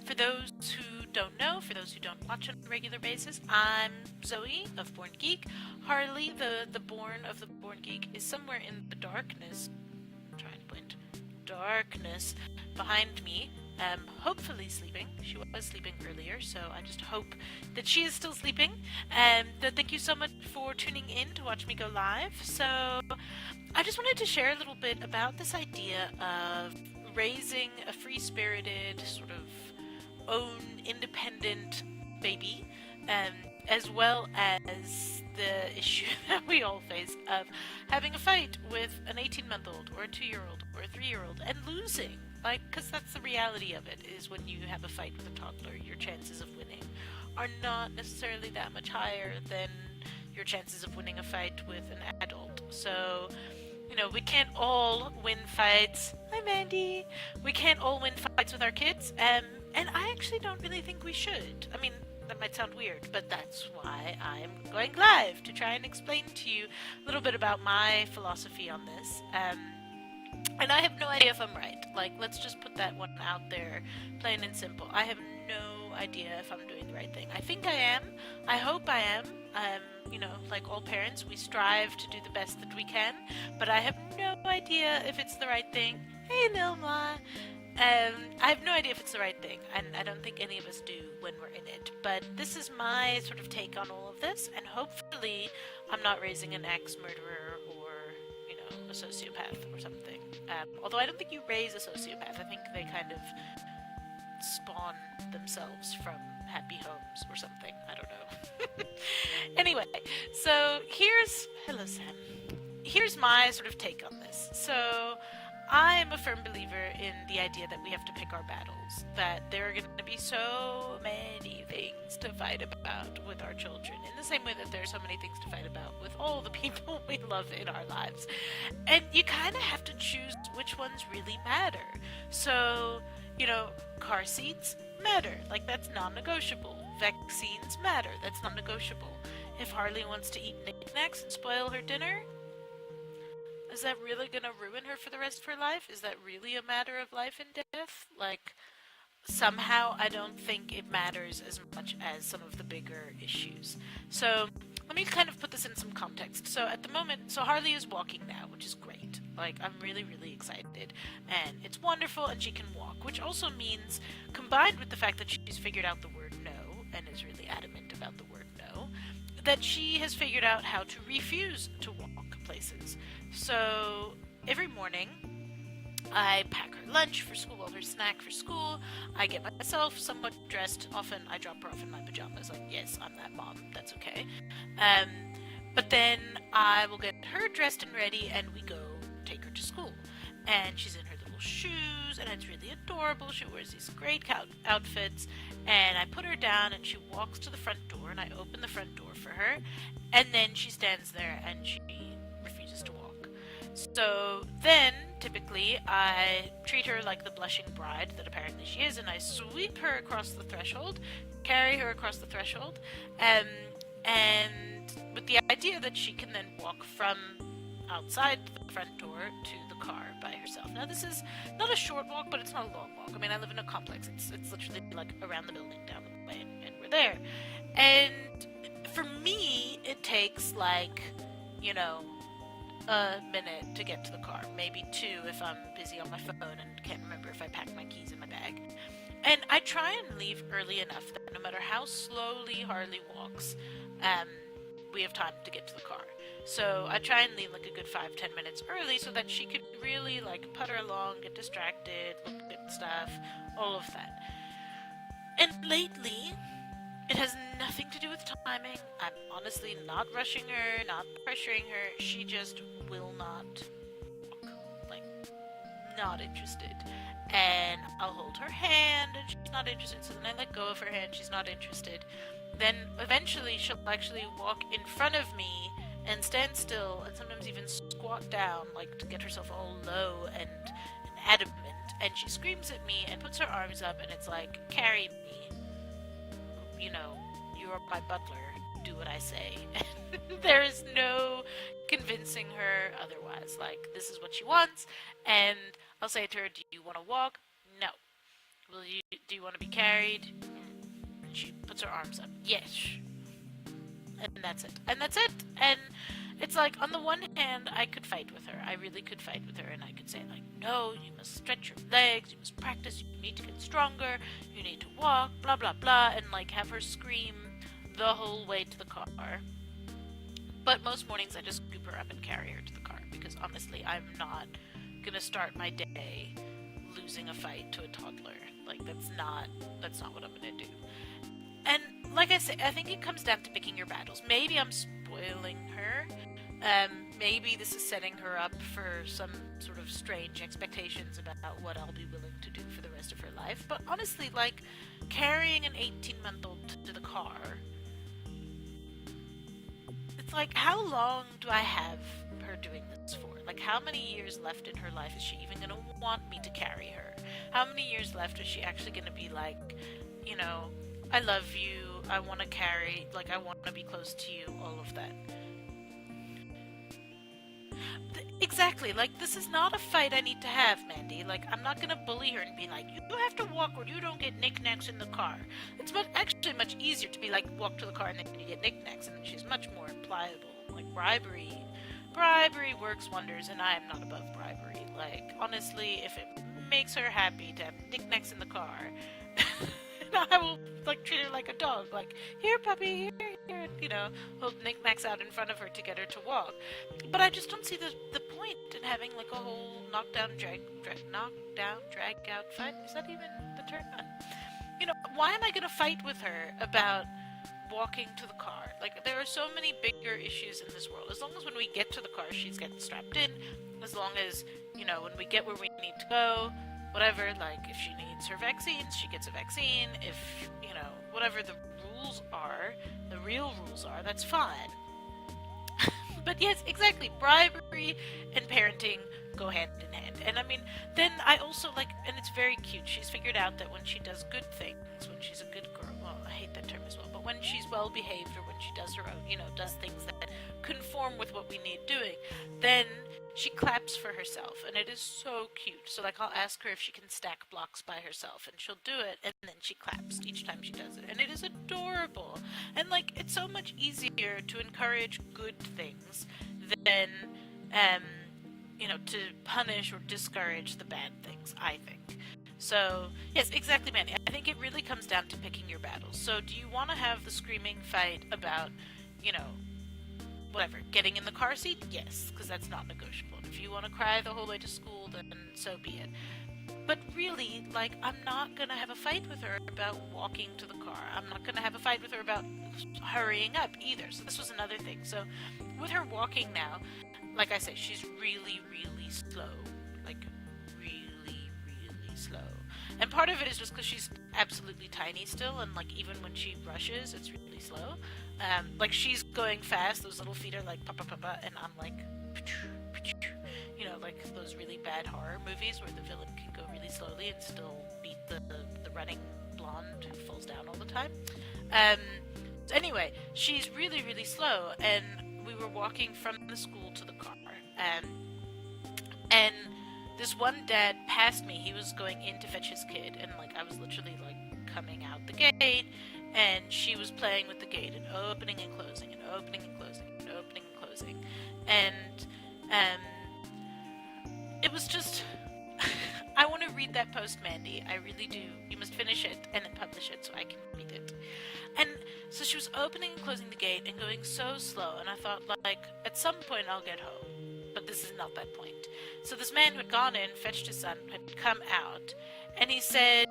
For those who don't know, for those who don't watch on a regular basis, I'm Zoe of Born Geek. Harley, the born of the Born Geek, is somewhere in the darkness. I'm trying to point. Darkness behind me. Hopefully sleeping. She was sleeping earlier, so I just hope that she is still sleeping. Thank you so much for tuning in to watch me go live. So, I just wanted to share a little bit about this idea of raising a free-spirited, sort of own independent baby, um, as well as the issue that we all face of having a fight with an 18-month-old or a 2-year-old or a 3-year-old and losing. Like, because that's the reality of it, is when you have a fight with a toddler, your chances of winning are not necessarily that much higher than your chances of winning a fight with an adult. So, we can't all win fights. Hi, Mandy. We can't all win fights with our kids, and I actually don't really think we should. I mean, that might sound weird, but that's why I'm going live, to try and explain to you a little bit about my philosophy on this. And I have no idea if I'm right. Like, let's just put that one out there, plain and simple. I have no idea if I'm doing the right thing. I think I am. I hope I am. Like all parents, we strive to do the best that we can, but I have no idea if it's the right thing. Hey, Nilma! I have no idea if it's the right thing, and I don't think any of us do when we're in it. But this is my sort of take on all of this, and hopefully I'm not raising an ex-murderer or, a sociopath or something. Although I don't think you raise a sociopath. I think they kind of spawn themselves from happy homes or something. I don't know. Anyway, so hello Sam. Here's my sort of take on this. So I'm a firm believer in the idea that we have to pick our battles, that there are going to be so many things to fight about with our children, in the same way that there are so many things to fight about with all the people we love in our lives. And you kind of have to choose which ones really matter. So, car seats matter. Like, that's non-negotiable. Vaccines matter. That's non-negotiable. If Harley wants to eat knickknacks and spoil her dinner, is that really going to ruin her for the rest of her life? Is that really a matter of life and death? Like, somehow I don't think it matters as much as some of the bigger issues. So, let me kind of put this in some context. So, at the moment, Harley is walking now, which is great. Like, I'm really, really excited. And it's wonderful, and she can walk, which also means, combined with the fact that she's figured out the word no, and is really adamant about the word no, that she has figured out how to refuse to walk places. So every morning I pack her lunch for school, her snack for school. I get myself somewhat dressed. Often I drop her off in my pajamas. Like, yes, I'm that mom. That's okay. But then I will get her dressed and ready, and we go take her to school. And she's in her little shoes, and it's really adorable. She wears these great outfits, and I put her down, and she walks to the front door, and I open the front door for her, and then she stands there, and she refuses to walk. So then, typically, I treat her like the blushing bride that apparently she is, and I sweep her across the threshold, carry her across the threshold, and with the idea that she can then walk from outside the front door to the car by herself. Now, this is not a short walk, but it's not a long walk. I mean, I live in a complex. It's literally like around the building, down the way, and we're there. And for me, it takes like, a minute to get to the car. Maybe 2 if I'm busy on my phone and can't remember if I packed my keys in my bag. And I try and leave early enough that no matter how slowly Harley walks, we have time to get to the car. So I try and leave like a good 5-10 minutes early so that she could really like putter along, get distracted, look at stuff, all of that. And lately, it has nothing to do with timing. I'm honestly not rushing her, not pressuring her. She just will not walk. Like, not interested. And I'll hold her hand, and she's not interested. So then I let go of her hand, she's not interested. Then eventually she'll actually walk in front of me and stand still, and sometimes even squat down, like to get herself all low and adamant. And she screams at me and puts her arms up, and it's like, carry me. You are my butler. Do what I say. There is no convincing her otherwise. Like, this is what she wants, and I'll say to her, do you want to walk? No. Do you want to be carried? And she puts her arms up. Yes. And that's it. And that's it. And it's like, on the one hand, I could fight with her. I really could fight with her, and I could say, like, no, you must stretch your legs, you must practice, you need to get stronger, you need to walk, blah, blah, blah, and, like, have her scream the whole way to the car. But most mornings I just scoop her up and carry her to the car, because honestly, I'm not gonna start my day losing a fight to a toddler. Like, that's not what I'm gonna do. And like I said, I think it comes down to picking your battles. Maybe I'm spoiling her. Maybe this is setting her up for some sort of strange expectations about what I'll be willing to do for the rest of her life. But honestly, like, carrying an 18-month-old to the car, it's like, how long do I have her doing this for? Like, how many years left in her life is she even going to want me to carry her? How many years left is she actually going to be like, you know, I love you, I want to carry, like, I want to be close to you, all of that. Exactly, like, this is not a fight I need to have, Mandy. Like, I'm not gonna bully her and be like, you have to walk or you don't get knickknacks in the car. It's actually much easier to be like, walk to the car and then you get knickknacks, and then she's much more pliable. Like, bribery works wonders, and I am not above bribery. Like, honestly, if it makes her happy to have knickknacks in the car, I will, like, treat her like a dog. Like, here, puppy, here, you know, hold knickknacks out in front of her to get her to walk. But I just don't see the point in having, like, a whole knockdown, drag out fight. Is that even the term? You know, why am I going to fight with her about walking to the car? Like, there are so many bigger issues in this world. As long as when we get to the car, she's getting strapped in. As long as, you know, when we get where we need to go, whatever, like, if she needs her vaccines, she gets a vaccine. If, you know, whatever the rules are, the real rules are, that's fine. But yes, exactly, bribery and parenting go hand in hand. And I mean, then I also, like, and it's very cute, she's figured out that when she does good things, when she's a good girl, well, I hate that term as well, but when she's well behaved, or when she does her own, you know, does things that conform with what we need doing, then she claps for herself, and it is so cute. So, like, I'll ask her if she can stack blocks by herself, and she'll do it, and then she claps each time she does it, and it is adorable. And, like, it's so much easier to encourage good things than, you know, to punish or discourage the bad things, I think. So, yes, exactly, Manny. I think it really comes down to picking your battles. So, do you want to have the screaming fight about, you know, whatever, getting in the car seat? Yes, because that's not negotiable. If you want to cry the whole way to school, then so be it. But really, like, I'm not going to have a fight with her about walking to the car. I'm not going to have a fight with her about hurrying up either. So this was another thing. So with her walking now, like I say, she's really, really slow. Like, really, really slow. And part of it is just because she's absolutely tiny still, and, like, even when she rushes, it's really slow. Like, she's going fast, those little feet are like pa pa pa pa, and I'm like, you know, like those really bad horror movies where the villain can go really slowly and still beat the running blonde who falls down all the time. So anyway, she's really, really slow, and we were walking from the school to the car, and this one dad passed me. He was going in to fetch his kid, and, like, I was literally, like, coming out the gate, and she was playing with the gate and opening and closing and opening and closing and opening and closing, and it was just I want to read that post, Mandy. I really do. You must finish it and then publish it so I can read it. And so she was opening and closing the gate and going so slow, and I thought, like, at some point I'll get home, but this is not that point. So this man who had gone in, fetched his son, had come out, and he said,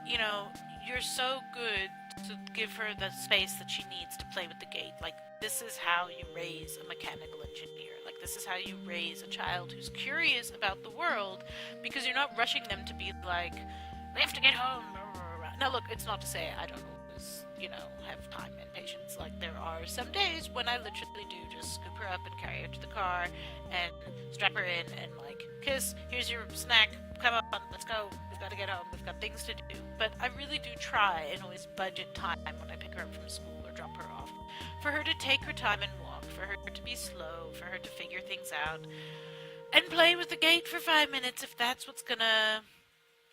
you know, you're so good to give her the space that she needs to play with the gate. Like, this is how you raise a mechanical engineer. Like, this is how you raise a child who's curious about the world, because you're not rushing them to be like, we have to get home. Now, look, it's not to say I don't always, you know, have time and patience. Like, there are some days when I literally do just scoop her up and carry her to the car and strap her in and, like, kiss, here's your snack, come on, let's go, we've got to get home, we've got things to do. But I really do try and always budget time when I pick her up from school or drop her off, for her to take her time and walk, for her to be slow, for her to figure things out, and play with the gate for 5 minutes if that's what's gonna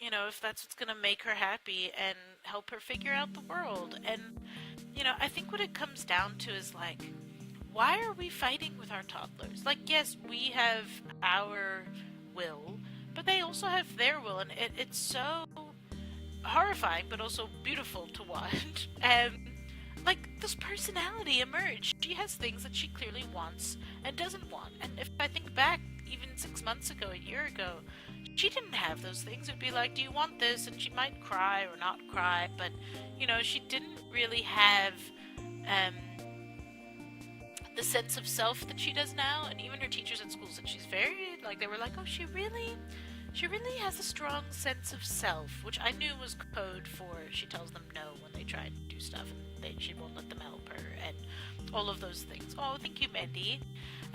if that's what's gonna make her happy and help her figure out the world. And, I think what it comes down to is like, why are we fighting with our toddlers? Like, yes, we have our will, but they also have their will, and it's so horrifying, but also beautiful to watch. Like, this personality emerged. She has things that she clearly wants and doesn't want. And if I think back, even 6 months ago, a year ago, she didn't have those things. It would be like, do you want this? And she might cry or not cry, but, she didn't really have um, the sense of self that she does now. And even her teachers at school said she's very, like, they were like, oh, she really has a strong sense of self, which I knew was code for she tells them no when they try to do stuff, and she won't let them help her, and all of those things. Oh, thank you, Mandy.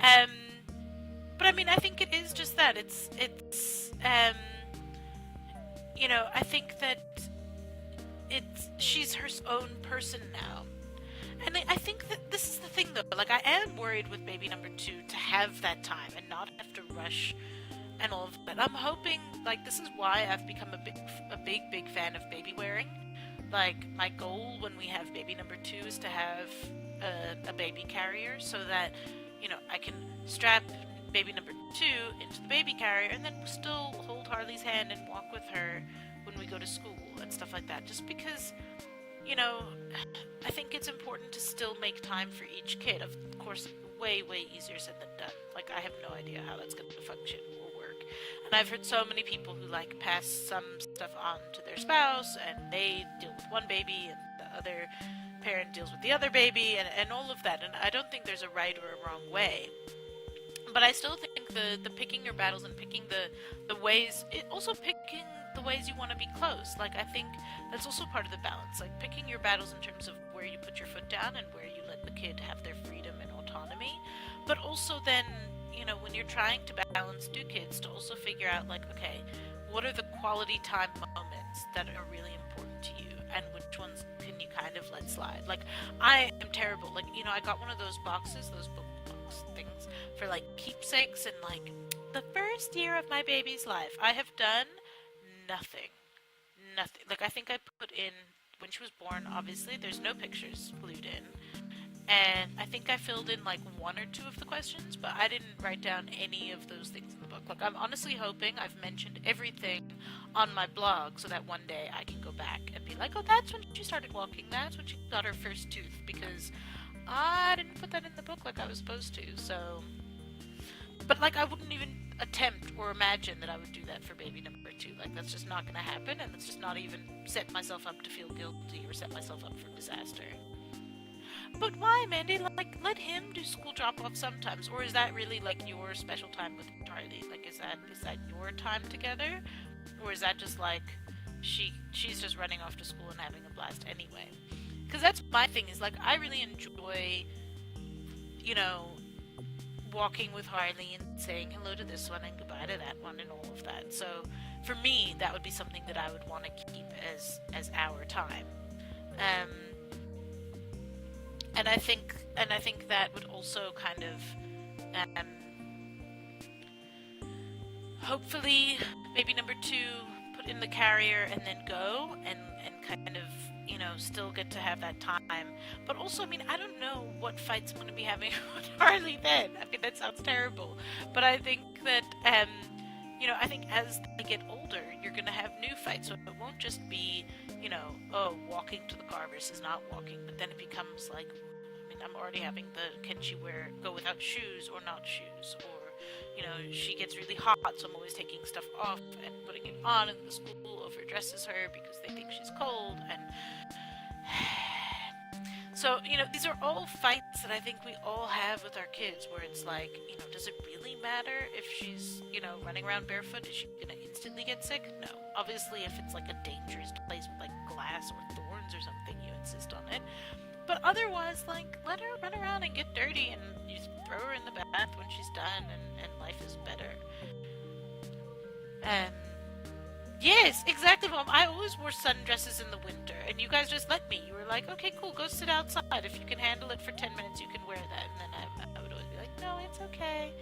Um, but I mean, I think it is just that. I think that she's her own person now. And I think that this is the thing, though. Like, I am worried with baby number two to have that time and not have to rush and all of that. I'm hoping, like, this is why I've become a big fan of baby wearing. Like, my goal when we have baby number two is to have a baby carrier so that, I can strap baby number two into the baby carrier and then still hold Harley's hand and walk with her when we go to school and stuff like that. Just because, I think it's important to still make time for each kid. Of course, way, way easier said than done. Like, I have no idea how that's going to function or work. And I've heard so many people who, like, pass some stuff on to their spouse, and they deal with one baby, and the other parent deals with the other baby, and all of that. And I don't think there's a right or a wrong way. But I still think the picking your battles and picking the ways, also picking the ways you want to be close. Like, I think that's also part of the balance. Like, picking your battles in terms of where you put your foot down and where you let the kid have their freedom and autonomy. But also then, when you're trying to balance two kids, to also figure out, like, okay, what are the quality time moments that are really important to you, and which ones can you kind of let slide? Like, I am terrible. Like, I got one of those boxes, those book box things, for, like, keepsakes, and, like, the first year of my baby's life, I have done nothing. Nothing. Like, I think I put in, when she was born, obviously, there's no pictures glued in. And I think I filled in, like, one or two of the questions, but I didn't write down any of those things in the book. Like, I'm honestly hoping I've mentioned everything on my blog so that one day I can go back and be like, oh, that's when she started walking. That's when she got her first tooth, because I didn't put that in the book like I was supposed to, so... But, like, I wouldn't even attempt or imagine that I would do that for baby number two. Like, that's just not gonna happen, and that's just not even set myself up to feel guilty or set myself up for disaster. But why, Mandy? Like, let him do school drop-off sometimes, or is that really, like, your special time with Charlie? Like, is that your time together? Or is that just, like, she's just running off to school and having a blast anyway? Because that's my thing, is, like, I really enjoy, walking with Harley and saying hello to this one and goodbye to that one and all of that. So for me, that would be something that I would want to keep as our time. And I think that would also kind of hopefully maybe number two put in the carrier and then go and kind of still get to have that time. But also, I mean, I don't know what fights I'm going to be having with Harley then. I mean, that sounds terrible. But I think that, I think as they get older, you're going to have new fights. So it won't just be, walking to the car versus not walking. But then it becomes like, I mean, I'm already having can she go without shoes or not shoes? Or, she gets really hot, so I'm always taking stuff off and putting it on, and the school overdresses her because they think she's cold. And so, these are all fights that I think we all have with our kids, where it's like, does it really matter if she's, running around barefoot? Is she gonna instantly get sick? No. Obviously, if it's like a dangerous place with like glass or thorns or something, you insist on it. But otherwise, like, let her run around and get dirty, and you just throw her in the bath when she's done, and life is better. Yes, exactly, Mom. I always wore sundresses in the winter, and you guys just let me. You were like, okay, cool, go sit outside. If you can handle it for 10 minutes, you can wear that. And then I would always be like, no, it's okay.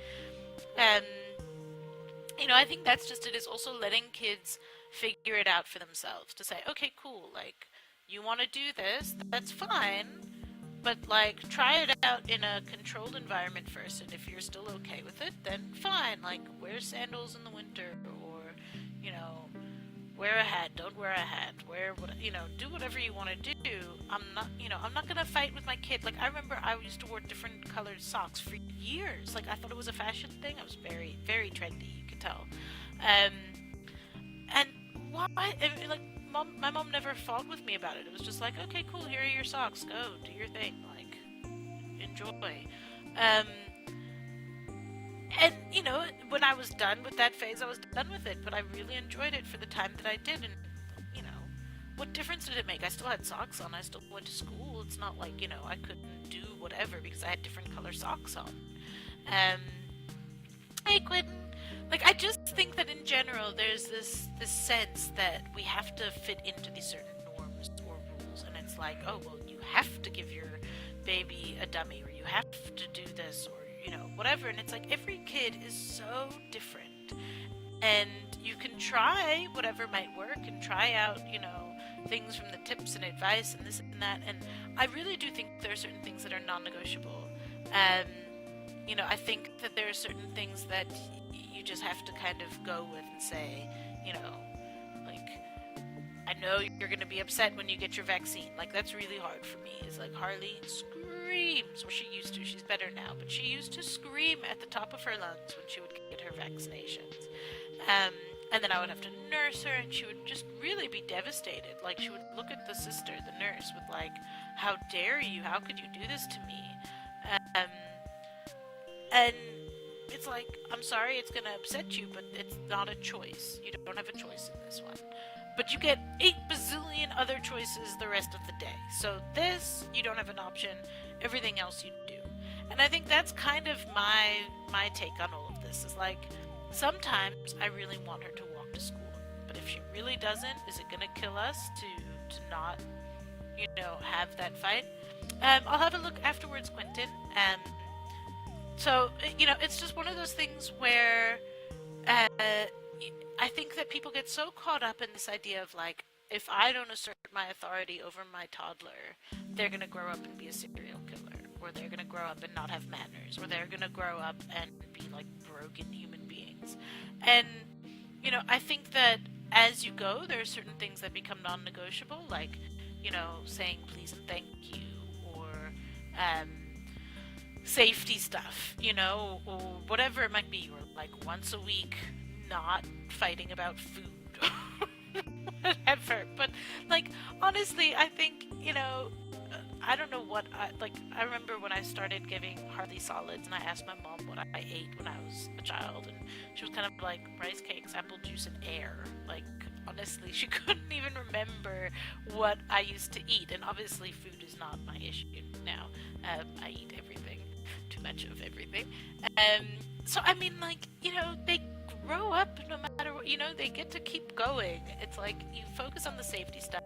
I think that's just it, is also letting kids figure it out for themselves. To say, okay, cool, like, you want to do this, that's fine, but like, try it out in a controlled environment first, and if you're still okay with it, then fine. Like, wear sandals in the winter, or, you know, wear a hat, don't wear a hat, wear what, do whatever you want to do. I'm not gonna fight with my kid. Like, I remember I used to wear different colored socks for years. Like, I thought it was a fashion thing. I was very, very trendy, you could tell. Um, and why, like, my mom never fought with me about it. It was just like, okay, cool, here are your socks, go, do your thing, like, enjoy. Um, and, when I was done with that phase, I was done with it, but I really enjoyed it for the time that I did, and, you know, what difference did it make? I still had socks on, I still went to school. It's not like, I couldn't do whatever because I had different color socks on. Um, hey, Quentin. Like, I just think that in general, there's this sense that we have to fit into these certain norms or rules, and it's like, oh, well, you have to give your baby a dummy, or you have to do this, or whatever. And it's like, every kid is so different, and you can try whatever might work and try out, things from the tips and advice and this and that. And I really do think there are certain things that are non-negotiable. I think that there are certain things that you just have to kind of go with and say, like, I know you're going to be upset when you get your vaccine. Like, that's really hard for me. It's like, Harley screams. Well, she used to. She's better now. But she used to scream at the top of her lungs when she would get her vaccinations. And then I would have to nurse her, and she would just really be devastated. Like, she would look at the sister, the nurse, with like, how dare you? How could you do this to me? And it's like, I'm sorry, it's going to upset you, but it's not a choice. You don't have a choice in this one. But you get 8 bazillion other choices the rest of the day. So this, you don't have an option. Everything else you do. And I think that's kind of my take on all of this. Is like, sometimes I really want her to walk to school. But if she really doesn't, is it going to kill us to not, have that fight? I'll have a look afterwards, Quentin. So, it's just one of those things where I think that people get so caught up in this idea of, like, if I don't assert my authority over my toddler, they're going to grow up and be a serial killer, or they're going to grow up and not have manners, or they're going to grow up and be, like, broken human beings. And, I think that as you go, there are certain things that become non-negotiable, like, saying please and thank you, or safety stuff, or whatever it might be, or like once a week not fighting about food, whatever. But like, honestly, I think, I don't know what I remember when I started giving Harley solids, and I asked my mom what I ate when I was a child, and she was kind of like, rice cakes, apple juice, and air. Like, honestly, she couldn't even remember what I used to eat. And obviously food is not my issue now. I eat everything, too much of everything. So I mean, like, they grow up no matter what, they get to keep going. It's like, you focus on the safety stuff,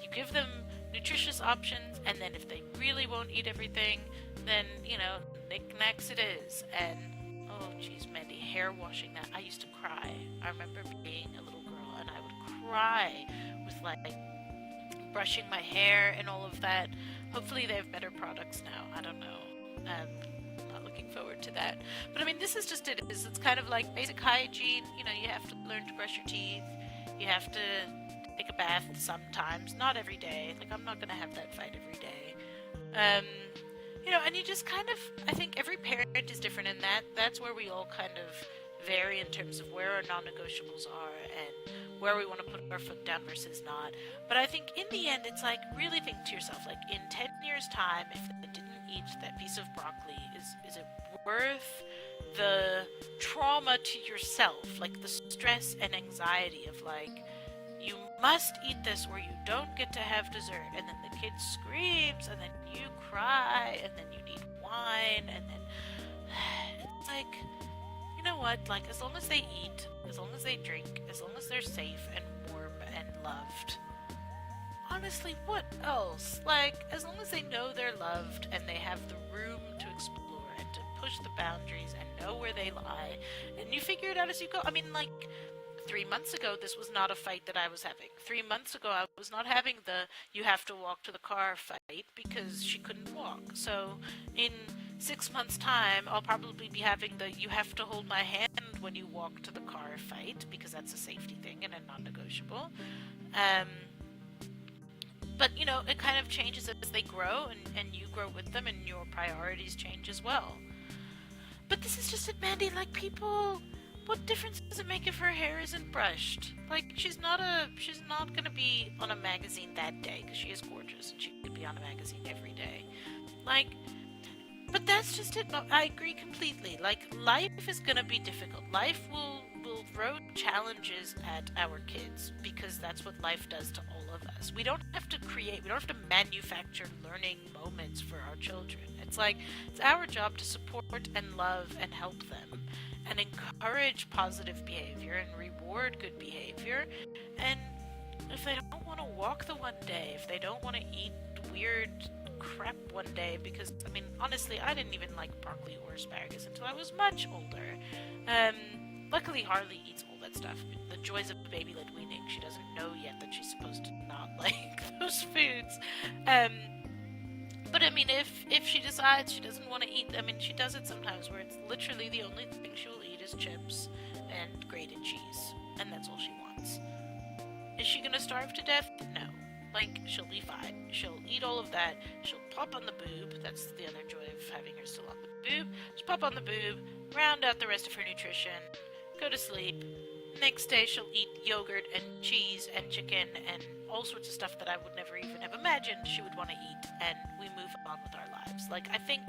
you give them nutritious options, and then if they really won't eat everything, then, knickknacks it is. And, oh geez, Mandy, hair washing, that, I used to cry. I remember being a little girl, and I would cry with, like, brushing my hair and all of that. Hopefully they have better products now. I don't know. Not looking forward to that. But I mean, this is just it. It's kind of like basic hygiene. You have to learn to brush your teeth. You have to take a bath sometimes, not every day. Like, I'm not gonna have that fight every day. And you just kind of, I think every parent is different in that. That's where we all kind of vary in terms of where our non-negotiables are and where we want to put our foot down versus not. But I think in the end, it's like, really think to yourself, like, in 10 years' time, if they didn't eat that piece of broccoli, is it worth the trauma to yourself, like the stress and anxiety of, like, you must eat this or you don't get to have dessert, and then the kid screams, and then you cry, and then you need wine, and then it's like, you know what, like, as long as they eat, as long as they drink, as long as they're safe and warm and loved, honestly, what else? Like, as long as they know they're loved and they have the room to explore and to push the boundaries and know where they lie, and you figure it out as you go. I mean, like, 3 months ago, this was not a fight that I was having. 3 months ago, I was not having the you have to walk to the car fight because she couldn't walk. So in 6 months' time, I'll probably be having the you have to hold my hand when you walk to the car fight because that's a safety thing and a non-negotiable. Um, but it kind of changes as they grow, and you grow with them, and your priorities change as well. But this is just it, Mandy. Like, people, what difference does it make if her hair isn't brushed? Like, she's not gonna be on a magazine that day because she is gorgeous and she could be on a magazine every day. Like, but that's just it. No, I agree completely. Like, life is gonna be difficult. Life will throw challenges at our kids because that's what life does to all of us. We don't have to manufacture learning moments for our children. It's like, it's our job to support and love and help them and encourage positive behavior and reward good behavior. And if they don't want to walk the one day, if they don't want to eat weird crap one day, because honestly, I didn't even like broccoli or asparagus until I was much older. Luckily Harley eats all that stuff. The joys of baby-led weaning. She doesn't know yet that she's supposed to not like those foods. But if she decides she doesn't want to eat, she does it sometimes where it's literally the only thing she will eat is chips and grated cheese, and that's all she wants. Is she gonna starve to death? No. Like, she'll be fine. She'll eat all of that. She'll pop on the boob. That's the other joy of having her still on the boob. She'll pop on the boob, round out the rest of her nutrition, go to sleep. Next day she'll eat yogurt and cheese and chicken and all sorts of stuff that I would never even have imagined she would want to eat, and we move on with our lives. Like, I think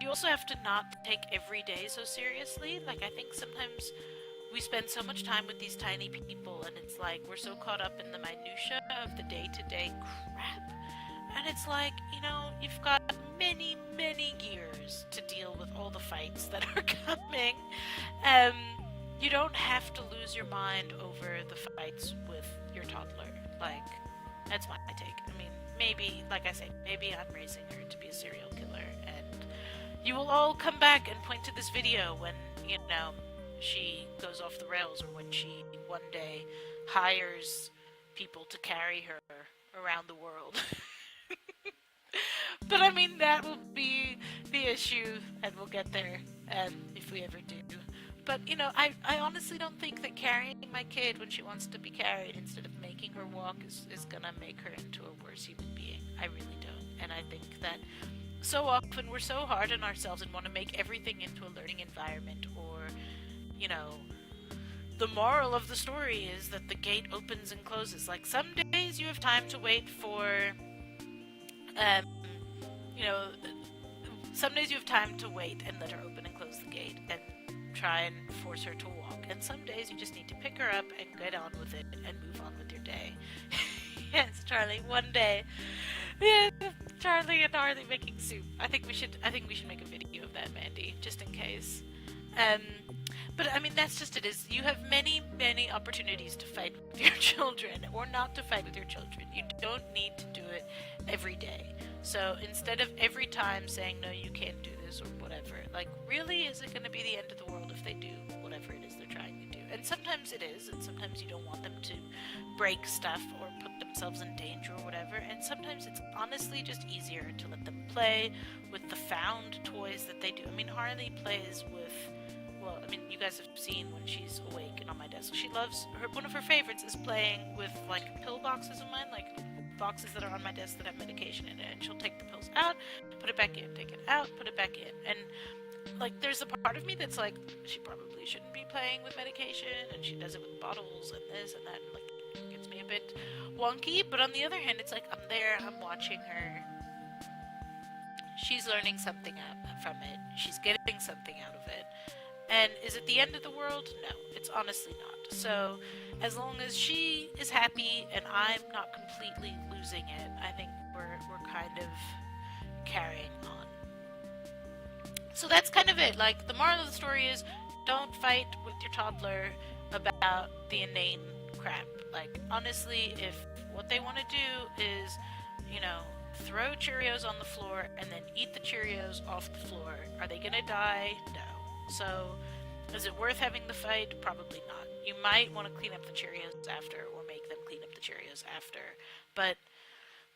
you also have to not take every day so seriously. Like, I think sometimes we spend so much time with these tiny people, and it's like we're so caught up in the minutia of the day-to-day crap. And it's like, you've got many, many years to deal with all the fights that are coming. You don't have to lose your mind over the fights with your toddler. Like, that's my take. Maybe, like I say, maybe I'm raising her to be a serial killer, and you will all come back and point to this video when, she goes off the rails, or when she one day hires people to carry her around the world. But that will be the issue, and we'll get there, if we ever do. But, I honestly don't think that carrying my kid when she wants to be carried instead of making her walk is gonna make her into a worse human being. I really don't. And I think that so often we're so hard on ourselves and want to make everything into a learning environment, or, the moral of the story is that the gate opens and closes. Like, some days you have time to wait for, some days you have time to wait and let her open and close the gate and try and force her to walk. And some days you just need to pick her up and get on with it and move on with your day. Yes, Charlie, one day. Yeah, Charlie and Harley making soup. I think we should make a video of that, Mandy, just in case. But that's just it. Is you have many, many opportunities to fight with your children, or not to fight with your children. You don't need to do it every day. So instead of every time saying, no, you can't do this, or whatever, like, really, is it going to be the end of the world if they do whatever it is they're trying to do? And sometimes it is, and sometimes you don't want them to break stuff or put themselves in danger or whatever, and sometimes it's honestly just easier to let them play with the found toys that they do. Harley plays with, you guys have seen when she's awake and on my desk, she loves, one of her favorites is playing with, like, pill boxes of mine, like boxes that are on my desk that have medication in it, and she'll take the pills out, put it back in, take it out, put it back in, and, like, there's a part of me that's like, she probably shouldn't be playing with medication, and she does it with bottles and this and that, and, like, it gets me a bit wonky. But on the other hand, it's like, I'm there, I'm watching her, she's learning something from it, she's getting something out of it, and is it the end of the world? No, it's honestly not. So as long as she is happy and I'm not completely losing it, I think we're kind of carrying on. So that's kind of it. Like, the moral of the story is, don't fight with your toddler about the inane crap. Like, honestly, if what they want to do is, throw Cheerios on the floor and then eat the Cheerios off the floor, are they gonna die? No. So, is it worth having the fight? Probably not. You might want to clean up the Cheerios after, or make them clean up the Cheerios after, but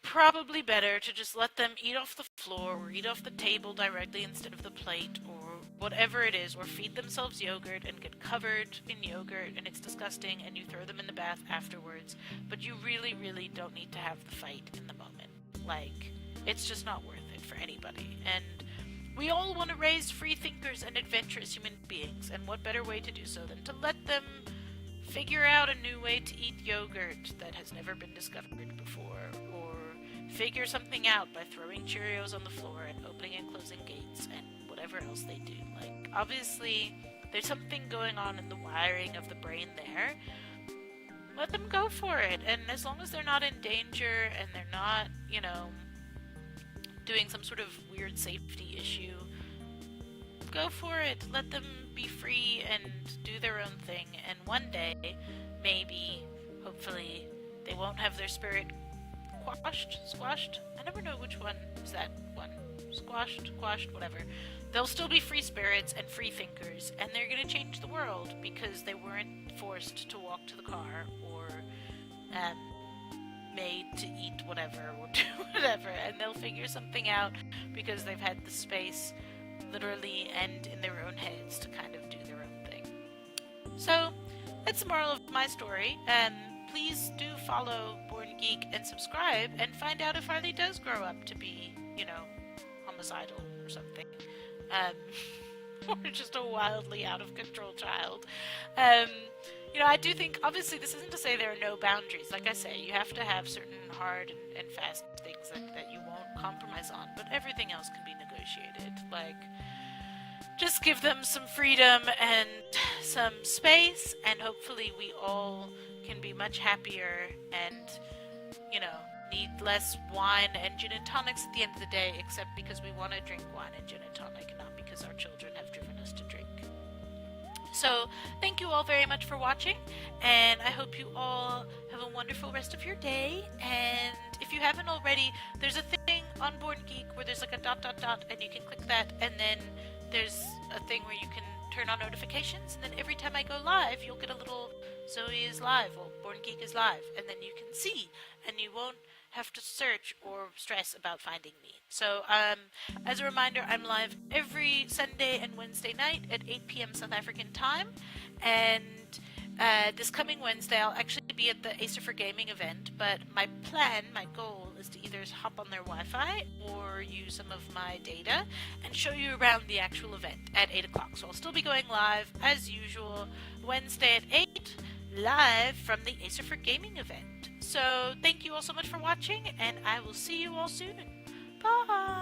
probably better to just let them eat off the floor or eat off the table directly instead of the plate or whatever it is, or feed themselves yogurt and get covered in yogurt and it's disgusting and you throw them in the bath afterwards. But you really, really don't need to have the fight in the moment. Like, it's just not worth it for anybody. And we all want to raise free thinkers and adventurous human beings, and what better way to do so than to let them figure out a new way to eat yogurt that has never been discovered before, or figure something out by throwing Cheerios on the floor and opening and closing gates and whatever else they do. Like, obviously, there's something going on in the wiring of the brain there. Let them go for it, and as long as they're not in danger and they're not, doing some sort of weird safety issue, go for it. Let them be free and do their own thing, and one day, maybe, hopefully, they won't have their spirit squashed. I never know which one is that one. Squashed, whatever. They'll still be free spirits and free thinkers, and they're gonna change the world because they weren't forced to walk to the car or made to eat whatever or do whatever, and they'll figure something out because they've had the space, literally and in their own heads, to kind of do their own thing. So, that's the moral of my story. Please do follow Born Geek and subscribe and find out if Harley does grow up to be, homicidal or something. Or just a wildly out of control child. I do think, obviously, this isn't to say there are no boundaries. Like I say, you have to have certain hard and fast things that you won't compromise on, but everything else can be negotiated. Like, just give them some freedom and some space, and hopefully we all can be much happier and, need less wine and gin and tonics at the end of the day, except because we want to drink wine and gin and tonic, not because our children have driven us to drink. So, thank you all very much for watching, and I hope you all have a wonderful rest of your day. And if you haven't already, there's a thing on Born Geek where there's like a ... and you can click that, and then there's a thing where you can turn on notifications, and then every time I go live, you'll get a little Zoe is live, or Born Geek is live, and then you can see, and you won't have to search or stress about finding me. So, as a reminder, I'm live every Sunday and Wednesday night at 8 p.m. South African time, and this coming Wednesday I'll actually be at the Acer for Gaming event, but my goal is to either hop on their Wi-Fi or use some of my data and show you around the actual event at 8 o'clock. So I'll still be going live, as usual, Wednesday at 8, live from the Acer for Gaming event. So, thank you all so much for watching, and I will see you all soon. Bye!